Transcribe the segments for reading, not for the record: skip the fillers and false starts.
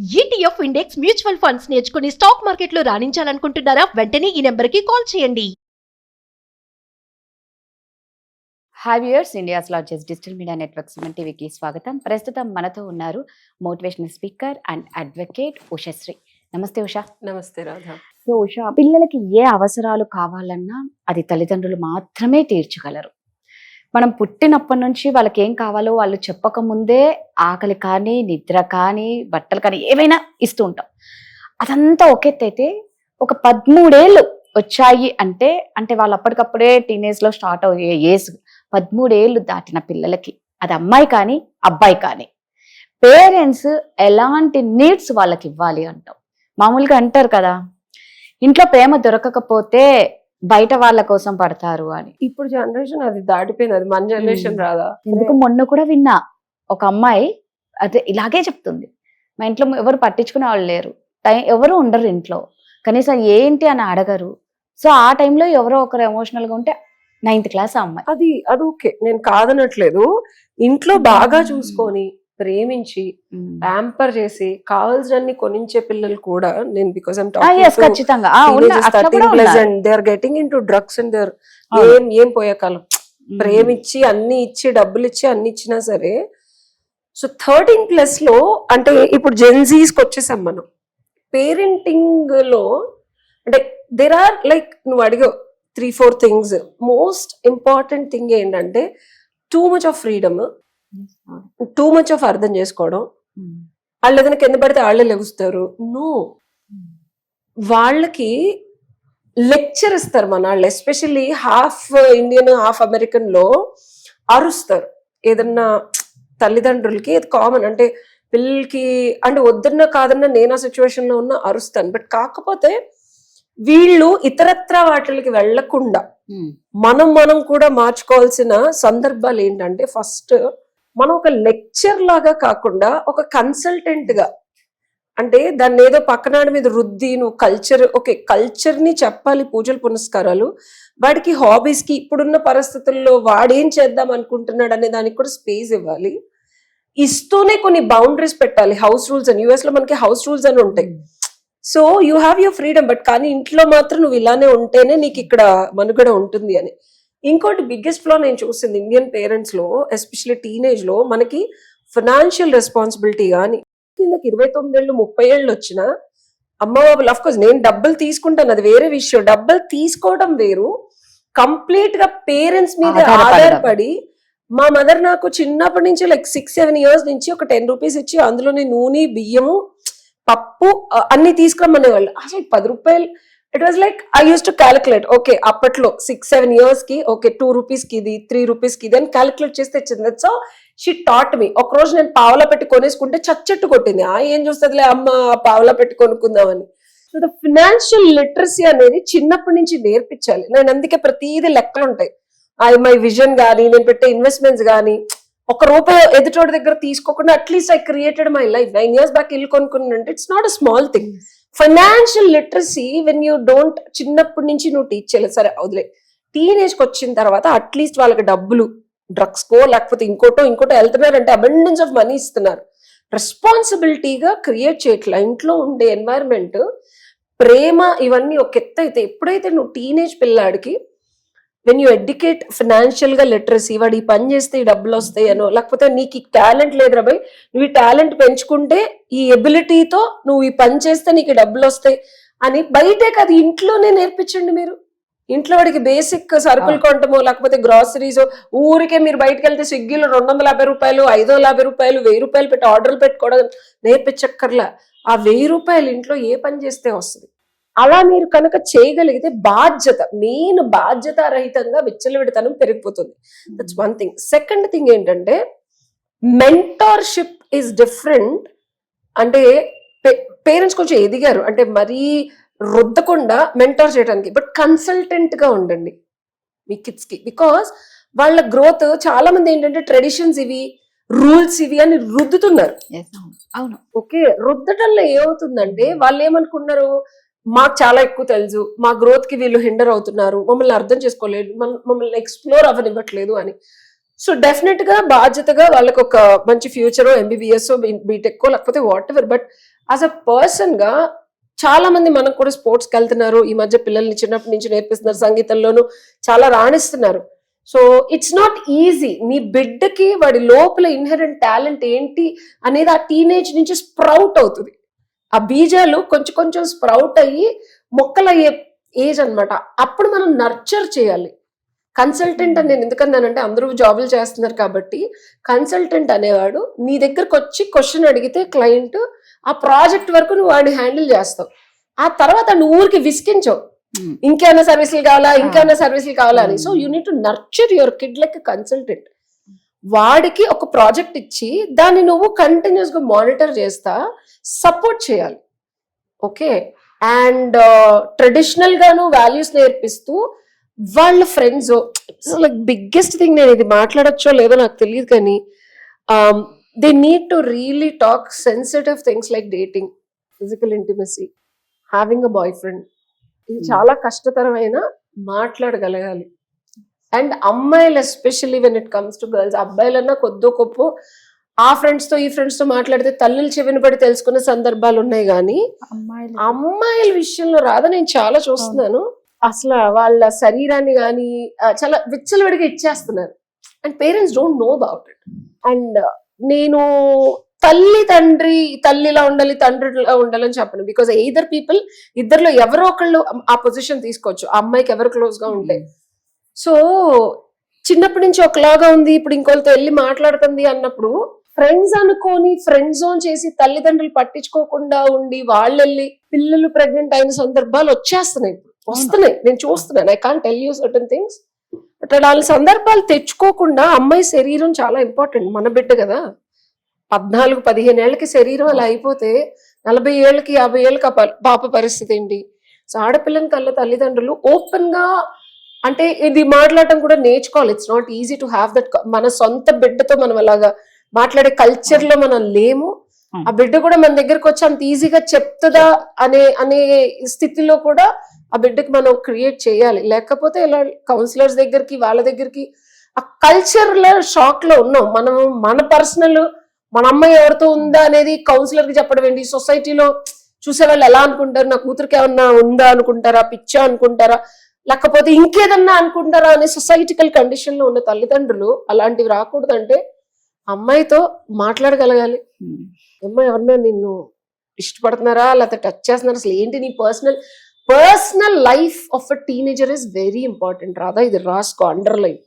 ETF index mutual funds నేర్చుకుని stock మార్కెట్లో రాణించాలనుకుంటున్నారా? వెంటనే ఈ నెంబర్కి కాల్ చేయండి. Hi viewers, India's largest digital media network Suman టీవీకి స్వాగతం. ప్రస్తుతం మనతో ఉన్నారు motivational speaker and advocate Ushasri. నమస్తే ఉషా. నమస్తే రాధా. సో ఉషా, పిల్లలకి ఏ అవసరాలు కావాలన్నా అది తల్లిదండ్రులు మాత్రమే తీర్చగలరు. మనం పుట్టినప్పటి నుంచి వాళ్ళకి ఏం కావాలో వాళ్ళు చెప్పకముందే ఆకలి కానీ, నిద్ర కానీ, బట్టలు కానీ ఏవైనా ఇస్తూ ఉంటాం. అదంతా ఒకెత్తైతే ఒక 13 ఏళ్ళు వచ్చాయి అంటే వాళ్ళు అప్పటికప్పుడే టీనేజ్లో స్టార్ట్ అయ్యే ఏజ్. 13 ఏళ్ళు దాటిన పిల్లలకి, అది అమ్మాయి కానీ అబ్బాయి కానీ, పేరెంట్స్ ఎలాంటి నీడ్స్ వాళ్ళకి ఇవ్వాలి అంటాం. మామూలుగా అంటారు కదా, ఇంట్లో ప్రేమ దొరకకపోతే బయట వాళ్ళ కోసం పడతారు అని. ఇప్పుడు జనరేషన్ అది దాటిపోయింది, అది మన జనరేషన్ రాదా. ఎందుకు మొన్న కూడా విన్నా, ఒక అమ్మాయి అదే ఇలాగే చెప్తుంది, మా ఇంట్లో ఎవరు పట్టించుకునే వాళ్ళు లేరు, ఎవరు ఉండరు ఇంట్లో, కనీసం ఏంటి అని అడగరు. సో ఆ టైంలో ఎవరో ఒకరు ఎమోషనల్ గా ఉంటే 9th క్లాస్ అమ్మాయి. అది ఓకే, నేను కాదనట్లేదు. ఇంట్లో బాగా చూసుకొని ప్రేమించి ప్యాంపర్ చేసి కావాల్సినన్ని కొనించే పిల్లలు కూడా నేను, బికాస్ ఖచ్చితంగా they are getting into drugs and there ఏం పోయే కాలం. ప్రేమిచ్చి అన్ని ఇచ్చి డబ్బులు ఇచ్చి అన్ని ఇచ్చినా సరే. సో 13+ లో అంటే ఇప్పుడు జెన్జీస్ కి వచ్చేసాం మనం. పేరెంటింగ్ లో అంటే దేర్ ఆర్ లైక్, నువ్వు అడిగావు 3-4 థింగ్స్. మోస్ట్ ఇంపార్టెంట్ థింగ్ ఏంటంటే too much of freedom, too much of అర్థం చేసుకోవడం. వాళ్ళు ఏదైనా కింద పడితే వాళ్ళే లెగుస్తారు. నో, వాళ్ళకి లెక్చర్ ఇస్తారు మన వాళ్ళు. Especially half Indian half American లో అరుస్తారు ఏదన్నా తల్లిదండ్రులకి. అది కామన్. అంటే పిల్లలకి అంటే వద్దన్నా కాదన్నా నేను ఆ సిచ్యువేషన్ లో ఉన్నా అరుస్తాను. బట్ కాకపోతే వీళ్ళు ఇతరత్ర వాటికి వెళ్లకుండా మనం కూడా మార్చుకోవాల్సిన సందర్భాలు ఏంటంటే, ఫస్ట్ మనం ఒక లెక్చర్ లాగా కాకుండా ఒక కన్సల్టెంట్ గా, అంటే దాన్ని ఏదో పక్కనాడి మీద రుద్ది నువ్వు కల్చర్ ని చెప్పాలి, పూజలు పునస్కారాలు. వాడికి హాబీస్ కి ఇప్పుడున్న పరిస్థితుల్లో వాడేం చేద్దాం అనుకుంటున్నాడు అనే దానికి కూడా స్పేస్ ఇవ్వాలి. ఇస్తూనే కొన్ని బౌండరీస్ పెట్టాలి. హౌస్ రూల్స్ అని, యుఎస్ లో మనకి హౌస్ రూల్స్ అని ఉంటాయి. So you have your freedom, but కానీ ఇంట్లో మాత్రం నువ్వు ఇలానే ఉంటేనే నీకు ఇక్కడ మనుగడ ఉంటుంది అని. ఇంకోటి బిగ్గెస్ట్ ఫ్లో నేను చూసింది ఇండియన్ పేరెంట్స్ లో, ఎస్పెషల్లీ టీనేజ్ లో, మనకి ఫైనాన్షియల్ రెస్పాన్సిబిలిటీ కానీ కిందకి 29 ఏళ్ళు 30 ఏళ్ళు వచ్చినా అమ్మ బాబులు, అఫ్ కోర్స్ నేను డబ్బులు తీసుకుంటాను, అది వేరే విషయం. డబ్బులు తీసుకోవడం వేరు, కంప్లీట్ గా పేరెంట్స్ మీద ఆధారపడి. మా మదర్ నాకు చిన్నప్పటి నుంచి లైక్ 6-7 ఇయర్స్ నుంచి ఒక 10 రూపీస్ ఇచ్చి అందులోనే నూనె, బియ్యము, పప్పు అన్ని తీసుకురమ్మనేవాళ్ళు. అసలు 10 రూపాయలు, it was like I use to calculate. Okay, అప్పట్లో 6-7 ఇయర్స్ కి ఓకే 2 రూపీస్ కి ఇది, 3 రూపీస్ కి ఇది అని క్యాలిక్యులేట్ చేస్తే ఇచ్చింది. So she taught me. ఒక రోజు నేను పావలా పెట్టి కొనేసుకుంటే చచ్చట్టు కొట్టింది. ఏం చూస్తుందిలే అమ్మ, పావలా పెట్టి కొనుక్కుందామని. సో ద ఫినాన్షియల్ లిటరసీ అనేది చిన్నప్పటి నుంచి నేర్పించాలి. నేను అందుకే ప్రతిదీ లెక్కలు ఉంటాయి. మై విజన్ కానీ, నేను పెట్టే ఇన్వెస్ట్మెంట్స్ కానీ, ₹1 ఎదుటోడి దగ్గర తీసుకోకుండా at least I created my life. 9 years back ఇల్లు కొనుక్కున్నానంటే it's not a small thing. Financial literacy when you don't, చిన్నప్పటి నుంచి నువ్వు టీచ్ చేయలేదు. సరే వదిలే, టీనేజ్ కి వచ్చిన తర్వాత అట్లీస్ట్ వాళ్ళకి డబ్బులు డ్రగ్స్ కో లేకపోతే ఇంకోటో వెళ్తున్నారంటే అబండెన్స్ ఆఫ్ మనీ ఇస్తున్నారు. రెస్పాన్సిబిలిటీగా క్రియేట్ చేయట్లా. ఇంట్లో ఉండే ఎన్వైరన్మెంట్, ప్రేమ, ఇవన్నీ ఒక ఎత్తు అయితే, ఎప్పుడైతే నువ్వు టీనేజ్ పిల్లాడికి వెన్ యూ ఎడ్యుకేట్ ఫైనాన్షియల్ గా లిటరసీ, వాడు ఈ పని చేస్తే ఈ డబ్బులు వస్తాయి అనో, లేకపోతే నీకు ఈ టాలెంట్ లేదురా బై, నువ్వు ఈ టాలెంట్ పెంచుకుంటే ఈ ఎబిలిటీతో నువ్వు ఈ పని చేస్తే నీకు డబ్బులు వస్తాయి అని బయటే కాదు ఇంట్లోనే నేర్పించండి. మీరు ఇంట్లో వాడికి బేసిక్ సరుకులు కొనటమో లేకపోతే గ్రాసరీస్, ఊరికే మీరు బయటకు వెళ్తే స్విగ్గీలో ₹250, ₹550, ₹1000 పెట్టి ఆర్డర్లు పెట్టుకోవడం నేర్పించక్కర్లా. ఆ ₹1000 ఇంట్లో ఏ పని చేస్తే వస్తుంది. అలా మీరు కనుక చేయగలిగితే మెయిన్ బాధ్యతారహితంగా విచ్చలవిడితనం పెరిగిపోతుంది. That's one thing. Second thing ఏంటంటే, మెంటార్షిప్ ఈజ్ డిఫరెంట్. అంటే పేరెంట్స్ కొంచెం ఎదిగారు అంటే మరీ రుద్దకుండా మెంటార్ చేయడానికి, బట్ కన్సల్టెంట్ గా ఉండండి మీ కిడ్స్ కి. బికాస్ వాళ్ళ గ్రోత్, చాలా మంది ఏంటంటే ట్రెడిషన్స్ ఇవి, రూల్స్ ఇవి అని రుద్దుతున్నారు. అవును, ఓకే, రుద్దటంలో ఏమవుతుందంటే వాళ్ళు ఏమనుకున్నారు, మాకు చాలా ఎక్కువ తెలుసు, మా గ్రోత్ కి వీళ్ళు హిండర్ అవుతున్నారు, మమ్మల్ని అర్థం చేసుకోలేదు, మమ్మల్ని ఎక్స్ప్లోర్ అవ్వనివ్వట్లేదు అని. సో డెఫినెట్ గా బాధ్యతగా వాళ్ళకి ఒక మంచి ఫ్యూచర్, ఎంబీబీఎస్, బీటెక్ లేకపోతే what ever, but as a person గా చాలా మంది మనకు కూడా స్పోర్ట్స్కి వెళ్తున్నారు. ఈ మధ్య పిల్లల్ని చిన్నప్పటి నుంచి నేర్పిస్తున్నారు, సంగీతంలోనూ చాలా రాణిస్తున్నారు. So it's not easy. నీ బిడ్డకి వాడి లోపల ఇన్హెరెంట్ టాలెంట్ ఏంటి అనేది ఆ టీనేజ్ నుంచి స్ప్రౌట్ అవుతుంది. ఆ బీజాలు కొంచెం కొంచెం స్ప్రౌట్ అయ్యి మొక్కలయ్యే ఏజ్ అన్నమాట. అప్పుడు మనం నర్చర్ చేయాలి. కన్సల్టెంట్ అని నేను ఎందుకన్నానంటే అందరూ జాబులు చేస్తున్నారు కాబట్టి, కన్సల్టెంట్ అనేవాడు నీ దగ్గరకు వచ్చి క్వశ్చన్ అడిగితే క్లయింట్ ఆ ప్రాజెక్ట్ వరకు నువ్వు వాడిని హ్యాండిల్ చేస్తావు. ఆ తర్వాత నువ్వు ఊరికి విసికించవు, ఇంకేమైనా సర్వీసులు కావాలా, ఇంకేమైనా సర్వీసులు కావాలా అని. So you need to nurture your kid like consultant. వాడికి ఒక ప్రాజెక్ట్ ఇచ్చి దాన్ని నువ్వు కంటిన్యూస్ గా మానిటర్ చేస్తా సపోర్ట్ చేయాలి. ఓకే, అండ్ ట్రెడిషనల్ గాను వాల్యూస్ నేర్పిస్తూ వాళ్ళ ఫ్రెండ్స్, లైక్ బిగ్గెస్ట్ థింగ్, నేను ఇది మాట్లాడచ్చో లేదో నాకు తెలియదు కానీ they need to really talk sensitive things like dating, physical intimacy, having a boyfriend. ఇది చాలా కష్టతరమైన మాట్లాడగలగాలి. అండ్ అమ్మాయిలు especially when it comes to girls, అబ్బాయిలన్నా కొద్దో గొప్ప ఆ ఫ్రెండ్స్ తో ఈ ఫ్రెండ్స్ తో మాట్లాడితే తల్లులు చెవిన పడి తెలుసుకున్న సందర్భాలు ఉన్నాయి, కానీ అమ్మాయిల విషయంలో రాదా నేను చాలా చూస్తున్నాను. అసలు వాళ్ళ శరీరాన్ని కానీ చాలా విచ్చలవిడిగా ఇచ్చేస్తున్నారు and parents don't know about it. And నేను తల్లిలా ఉండాలి, తండ్రిలా ఉండాలని చెప్పను. బికాస్ ఎయిదర్ పీపుల్, ఇద్దరులో ఎవరో ఒకళ్ళు ఆ పొజిషన్ తీసుకోవచ్చు, ఆ అమ్మాయికి ఎవరు క్లోజ్ గా ఉంటే. సో చిన్నప్పటి నుంచి ఒకలాగా ఉంది, ఇప్పుడు ఇంకోళ్ళతో వెళ్ళి మాట్లాడుతుంది అన్నప్పుడు ఫ్రెండ్స్ అనుకోని ఫ్రెండ్ జోన్ చేసి తల్లిదండ్రులు పట్టించుకోకుండా ఉండి వాళ్ళు వెళ్ళి పిల్లలు ప్రెగ్నెంట్ అయిన సందర్భాలు వచ్చేస్తున్నాయి, వస్తున్నాయి, నేను చూస్తున్నాను. I can't tell you certain things. But అలాంటి సందర్భాలు తెచ్చుకోకుండా, అమ్మాయి శరీరం చాలా ఇంపార్టెంట్, మన బిడ్డ కదా. 14-15 ఏళ్ళకి శరీరం అలా అయిపోతే 40 ఏళ్ళకి 50 ఏళ్ళకి ఆ పాప పరిస్థితి ఏంటి? సో ఆడపిల్లని కల్లా తల్లిదండ్రులు ఓపెన్ గా, అంటే ఇది మాట్లాడటం కూడా నేర్చుకోవాలి. It's not easy to have that. మన సొంత బిడ్డతో మనం అలాగా మాట్లాడే కల్చర్ లో మనం లేము. ఆ బిడ్డ కూడా మన దగ్గరకు వచ్చి అంత ఈజీగా చెప్తుందా అనే స్థితిలో కూడా ఆ బిడ్డకి మనం క్రియేట్ చేయాలి. లేకపోతే ఇలా కౌన్సిలర్స్ దగ్గరికి వాళ్ళ దగ్గరికి ఆ కల్చర్ లో షాక్ లో ఉన్నాం మనం. మన పర్సనల్, మన అమ్మాయి ఎవరితో ఉందా అనేది కౌన్సిలర్ కి చెప్పడం ఏంటి? సొసైటీలో చూసే వాళ్ళు ఎలా అనుకుంటారు? నా కూతురికి ఏమన్నా ఉందా అనుకుంటారా, పిచ్చా అనుకుంటారా, లేకపోతే ఇంకేదన్నా అనుకుంటారా అనే సొసైటికల్ కండిషన్ లో ఉన్న తల్లిదండ్రులు అలాంటివి రాకూడదంటే అమ్మాయితో మాట్లాడగలగాలి. అమ్మాయి ఎవరన్నా నిన్ను ఇష్టపడుతున్నారా, లేకపోతే టచ్ చేస్తున్నారా, అసలు ఏంటి నీ personal life of a teenager is very important. రాదా ఇది రాసుకో, అండర్లైన్.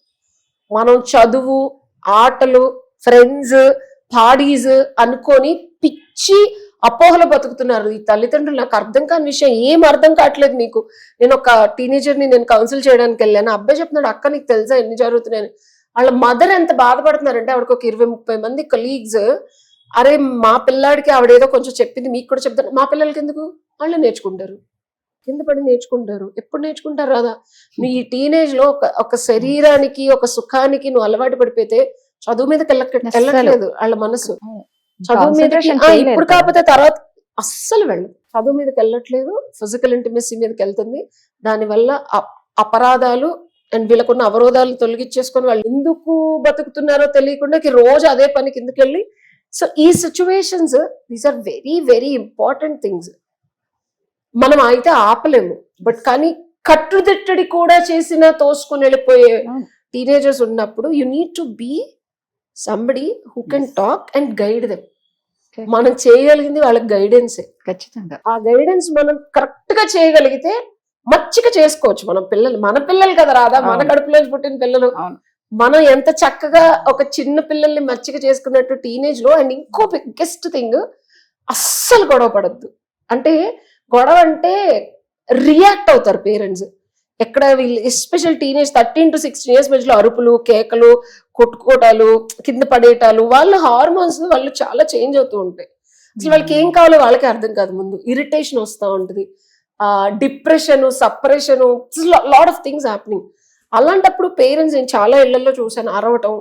మనం చదువు, ఆటలు, ఫ్రెండ్స్, పార్టీస్ అనుకొని పిచ్చి అపోహలు బతుకుతున్నారు ఈ తల్లిదండ్రులు. నాకు అర్థం కాని విషయం, ఏం అర్థం కావట్లేదు మీకు. నేను ఒక టీనేజర్ ని నేను కౌన్సిల్ చేయడానికి వెళ్ళాను. అబ్బాయి చెప్తున్నాడు, అక్క నీకు తెలుసా ఎన్ని జరుగుతున్నాయని. వాళ్ళ మదర్ ఎంత బాధపడుతున్నారంటే, ఆవిడకి ఒక 20-30 మంది కొలీగ్స్, అరే మా పిల్లాడికి ఆవిడేదో కొంచెం చెప్పింది మీకు కూడా చెప్తారు. మా పిల్లలకి ఎందుకు? వాళ్ళు నేర్చుకుంటారు, కింద పడి నేర్చుకుంటారు. ఎప్పుడు నేర్చుకుంటారు రాదా? నువ్వు ఈ టీనేజ్ లో ఒక శరీరానికి, ఒక సుఖానికి నువ్వు అలవాటు పడిపోతే చదువు మీదకి వెళ్ళట్లేదు వాళ్ళ మనసు. చదువు మీద ఇప్పుడు కాకపోతే తర్వాత అస్సలు వెళ్ళదు. చదువు మీదకి వెళ్ళట్లేదు, ఫిజికల్ ఇంటిమసీ మీదకి వెళ్తుంది. దానివల్ల అపరాధాలు అండ్ వీళ్ళకున్న అవరోధాలు తొలగించేసుకొని వాళ్ళు ఎందుకు బతుకుతున్నారో తెలియకుండా రోజు అదే పని కిందకి వెళ్ళి. సో ఈ situations, these are very very important things. మనం అయితే ఆపలేము, బట్ కానీ కట్టుదిట్టడి కూడా చేసిన తోసుకుని వెళ్ళిపోయే టీనేజర్స్ ఉన్నప్పుడు you need to be somebody who can talk and guide them. మనం చేయగలిగింది వాళ్ళకి గైడెన్సే. ఖచ్చితంగా ఆ గైడెన్స్ మనం కరెక్ట్ గా చేయగలిగితే మచ్చిగా చేసుకోవచ్చు. మన పిల్లలు కదా రాదా, మన కడుపులో పుట్టిన పిల్లలు. మనం ఎంత చక్కగా ఒక చిన్న పిల్లల్ని మచ్చిగా చేసుకున్నట్టు టీనేజ్ లో. అండ్ ఇంకో బిగ్గెస్ట్ థింగ్, అస్సలు గొడవ పడద్దు. అంటే గొడవ అంటే రియాక్ట్ అవుతారు పేరెంట్స్. ఎక్కడ వీళ్ళు ఎస్పెషల్ టీనేజ్ 13 to 16 years మధ్యలో అరుపులు, కేకలు, కొట్టుకోటాలు, కింద పడేటాలు, వాళ్ళ హార్మోన్స్ వాళ్ళు చాలా చేంజ్ అవుతూ ఉంటాయి. అసలు వాళ్ళకి ఏం కావాలో వాళ్ళకే అర్థం కాదు. ముందు ఇరిటేషన్ వస్తూ ఉంటుంది, depression, separation, lot of things happening. అలాంటప్పుడు పేరెంట్స్, నేను చాలా ఇళ్లలో చూసాను, అరవటం,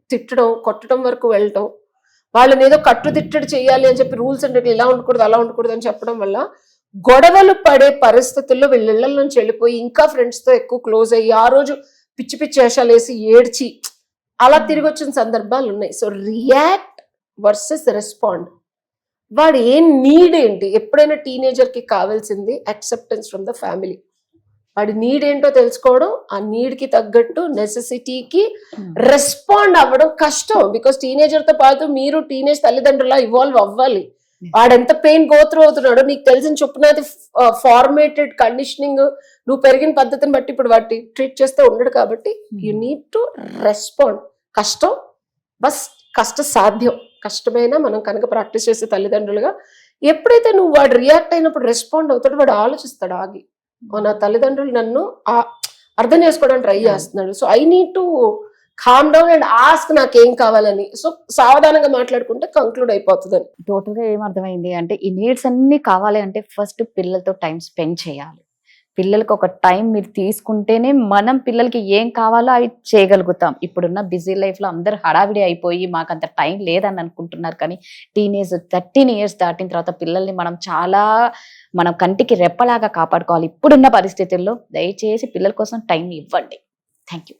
తిట్టడం, కొట్టడం వరకు వెళ్ళటం. వాళ్ళని ఏదో కట్టుదిట్టడి చేయాలి అని చెప్పి రూల్స్ అంటే ఇలా ఉండకూడదు అలా ఉండకూడదు అని చెప్పడం వల్ల గొడవలు పడే పరిస్థితుల్లో వీళ్ళ ఇళ్ల నుంచి వెళ్ళిపోయి ఇంకా ఫ్రెండ్స్ తో ఎక్కువ క్లోజ్ అయ్యి ఆ రోజు పిచ్చి పిచ్చి వేషాలు వేసి ఏడ్చి అలా తిరిగి వచ్చిన సందర్భాలు ఉన్నాయి. So react versus respond. వాడు ఏం నీడ్ ఏంటి, ఎప్పుడైనా టీనేజర్ కి కావాల్సింది యాక్సెప్టెన్స్ ఫ్రమ్ ద ఫ్యామిలీ. వాడి నీడ్ ఏంటో తెలుసుకోవడం, ఆ నీడ్ కి తగ్గట్టు నెసెసిటీకి రెస్పాండ్ అవ్వడం కష్టం. బికాస్ టీనేజర్ తో పాటు మీరు టీనేజ్ తల్లిదండ్రులా ఇవాల్వ్ అవ్వాలి. వాడు ఎంత పెయిన్ గోత్రూ అవుతున్నాడో నీకు తెలిసిన చొప్పున అది ఫార్మేటెడ్ కండిషనింగ్, నువ్వు పెరిగిన పద్ధతిని బట్టి ఇప్పుడు వాటి ట్రీట్ చేస్తే ఉండడు. కాబట్టి యు నీడ్ టు రెస్పాండ్. కష్టం, బస్ కష్ట సాధ్యం. కష్టమైనా మనం కనుక ప్రాక్టీస్ చేసే తల్లిదండ్రులుగా ఎప్పుడైతే నువ్వు వాడు రియాక్ట్ అయినప్పుడు రెస్పాండ్ అవుతాడో వాడు ఆలోచిస్తాడు ఆగి, నా తల్లిదండ్రులు నన్ను అర్థం చేసుకోవడానికి ట్రై చేస్తున్నాడు. So I need to calm down and ask నాకేం కావాలని. సో సావధానంగా మాట్లాడుకుంటే కంక్లూడ్ అయిపోతుంది. టోటల్ గా ఏమర్థమైంది అంటే ఈ నీడ్స్ అన్ని కావాలి అంటే ఫస్ట్ పిల్లలతో టైం స్పెండ్ చేయాలి. పిల్లలకి ఒక టైం మీరు తీసుకుంటేనే మనం పిల్లలకి ఏం కావాలో అవి చేయగలుగుతాం. ఇప్పుడున్న బిజీ లైఫ్ లో అందరు హడావిడి అయిపోయి మాకు అంత టైం లేదని అనుకుంటున్నారు. కానీ టీనేజ్ 13 years దాటిన తర్వాత పిల్లల్ని మనం కంటికి రెప్పలాగా కాపాడుకోవాలి. ఇప్పుడున్న పరిస్థితుల్లో దయచేసి పిల్లల కోసం టైం ఇవ్వండి. Thank you.